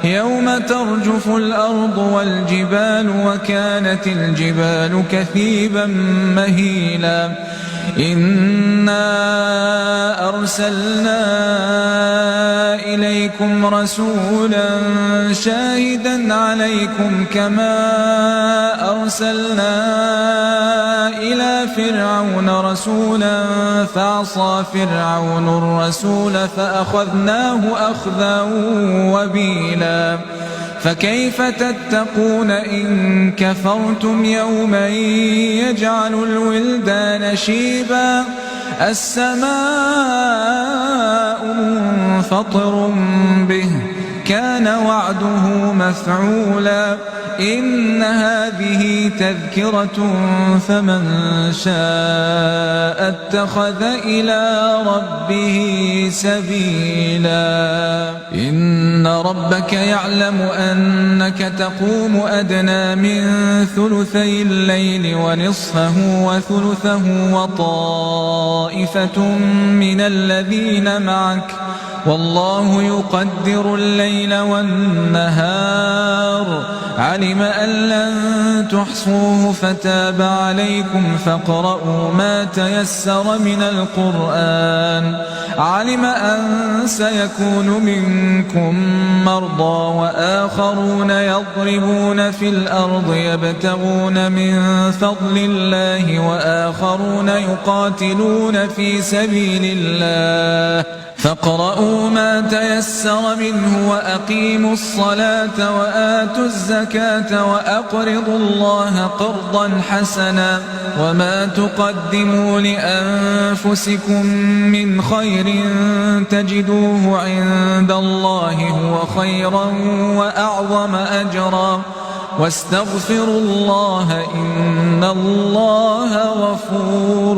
يوم ترجف الأرض والجبال وكانت الجبال كثيبا مهيلا إنا أرسلنا إليكم رسولا شاهدا عليكم كما أرسلنا إلى فرعون رسولا فعصى فرعون الرسول فأخذناه أخذا وبيلا فكيف تتقون إن كفرتم يوما يجعل الولدان شيبا السماء منفطر به كان وعده مفعولا إن هذه تذكرة فمن شاء اتخذ إلى ربه سبيلا إن ربك يعلم أنك تقوم أدنى من ثلثي الليل ونصفه وثلثه وطائفة من الذين معك والله يقدر الليل والنهار علم أن لن تحصوه فتاب عليكم فاقرؤوا ما تيسر من القرآن علم أن سيكون منكم مرضى وآخرون يضربون في الأرض يبتغون من فضل الله وآخرون يقاتلون في سبيل الله فاقرؤوا ما تيسر منه وأقيموا الصلاة وآتوا الزكاة وأقرضوا الله قرضا حسنا وما تقدموا لأنفسكم من خير تجدوه عند الله هو خيرا وأعظم أجرا واستغفروا الله إن الله غفور